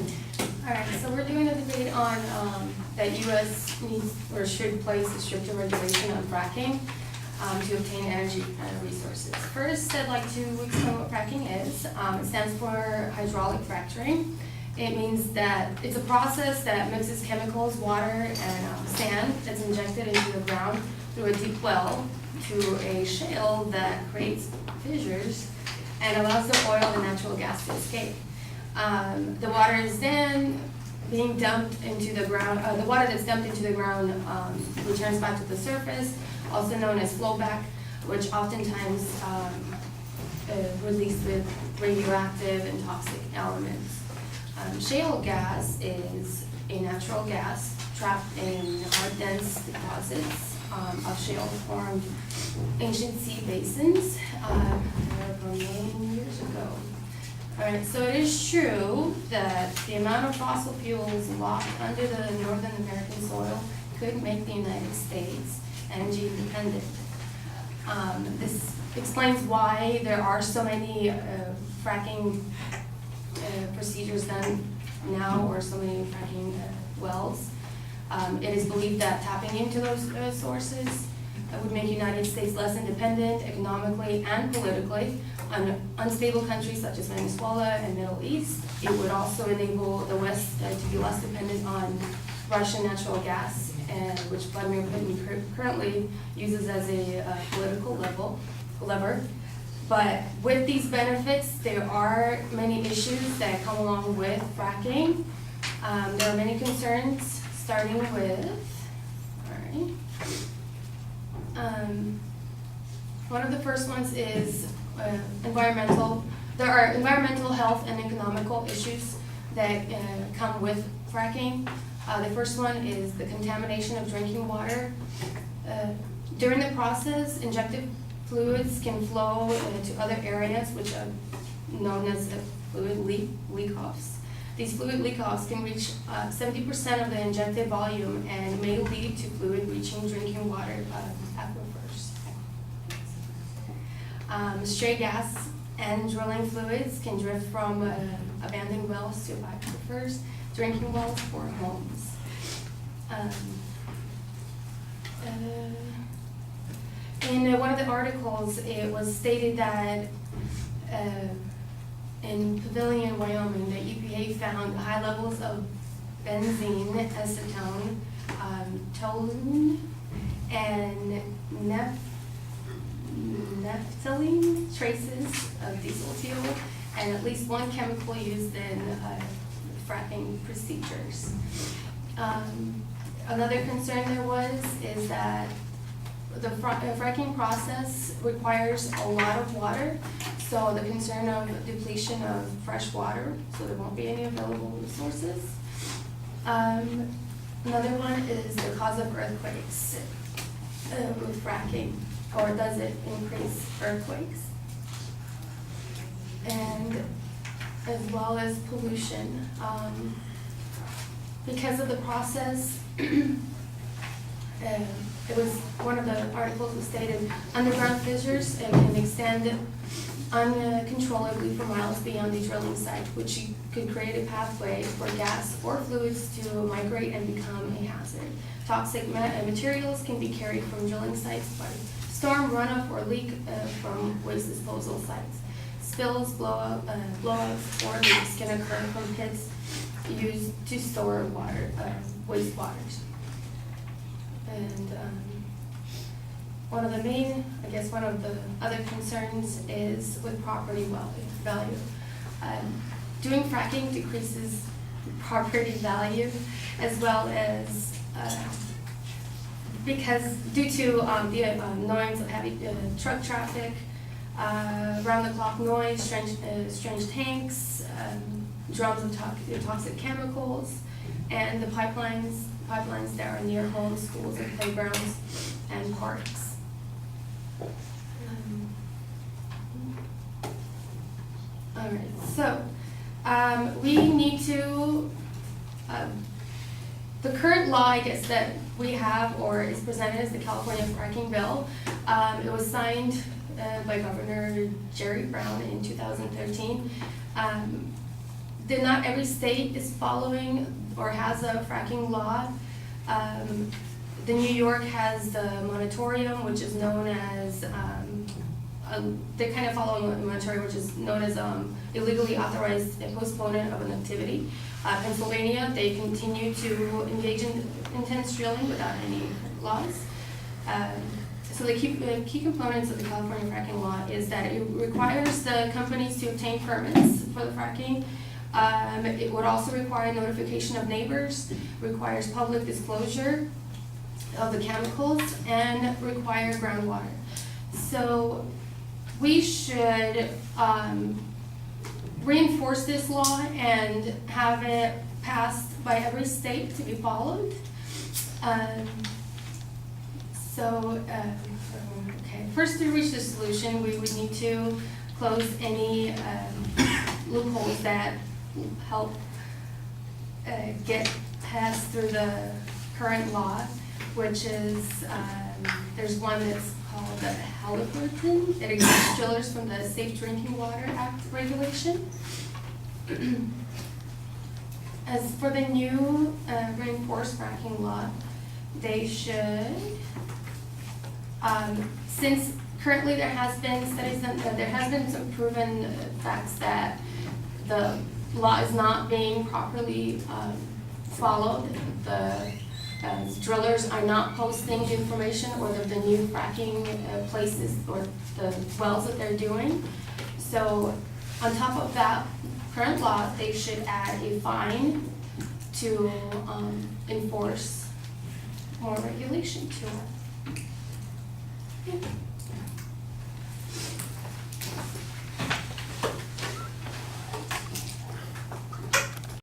Alright, so we're doing a debate on that U.S. needs or should place a stricter regulation on fracking to obtain energy resources. First, I'd like to explain what fracking is. It stands for hydraulic fracturing. It means that it's a process that mixes chemicals, water, and sand that's injected into the ground through a deep well to a shale that creates fissures and allows the oil and natural gas to escape. The water is then being dumped into the ground, the water that's dumped into the ground returns back to the surface, also known as flowback, which oftentimes released with radioactive and toxic elements. Shale gas is a natural gas trapped in hard, dense deposits of shale-formed ancient sea basins from million years ago. Alright, so it is true that the amount of fossil fuels locked under the Northern American soil could make the United States energy independent. This explains why there are so many fracking procedures done now, or so many fracking wells. It is believed that tapping into those sources would make the United States less independent economically and politically. Unstable countries such as Venezuela and Middle East. It would also enable the West to be less dependent on Russian natural gas, which Vladimir Putin currently uses as a political lever. But with these benefits, there are many issues that come along with fracking. There are many concerns, starting with, one of the first ones is there are environmental, health, and economical issues that come with fracking. The first one is the contamination of drinking water. During the process, injected fluids can flow to other areas, which are known as fluid leak-offs. These fluid leak-offs can reach 70% of the injected volume and may lead to fluid reaching drinking water aquifers. Stray gas and drilling fluids can drift from abandoned wells to aquifers, drinking wells, or homes. In one of the articles, it was stated that in Pavilion, Wyoming, the EPA found high levels of benzene, acetone, toluene, and naphthalene traces of diesel fuel, and at least one chemical used in fracking procedures. Another concern is that the fracking process requires a lot of water, so the concern of depletion of fresh water, so there won't be any available resources. Another one is the cause of earthquakes with fracking, or does it increase earthquakes? And as well as pollution. Because of the process, it was one of the articles that stated underground fissures can extend uncontrollably for miles beyond the drilling site, which could create a pathway for gas or fluids to migrate and become a hazard. Toxic materials can be carried from drilling sites by storm, runoff, or leak from waste disposal sites. Spills, blowouts, or leaks can occur from pits used to store water, wastewaters. And one of the other concerns is with property value. Doing fracking decreases property value, as well as because due to the noise of heavy truck traffic, round-the-clock noise, strange tanks, drums of toxic chemicals, and the pipelines that are near homes, schools, and playgrounds, and parks. All right, so we need to, the current law, I guess, that we have or is presented as the California Fracking Bill. It was signed by Governor Jerry Brown in 2013. not every state is following or has a fracking law. The New York has the moratorium, which is known as, they kind of follow a moratorium, which is known as illegally authorized postponement of an activity. Pennsylvania, they continue to engage in intense drilling without any laws. So the key components of the California fracking law is that it requires the companies to obtain permits for the fracking. It would also require notification of neighbors, requires public disclosure of the chemicals, and require groundwater. So we should reinforce this law and have it passed by every state to be followed. Okay. First, to reach the solution, we would need to close any loopholes that help get passed through the current law, which is, there's one that's called the Halliburton. It exempts drillers from the Safe Drinking Water Act regulation. As for the new reinforced fracking law, they should, since currently there has been studies, there has been some proven facts that the law is not being properly followed. The drillers are not posting information or the new fracking places or the wells that they're doing. So on top of that current law, they should add a fine to enforce more regulation to it. Yeah.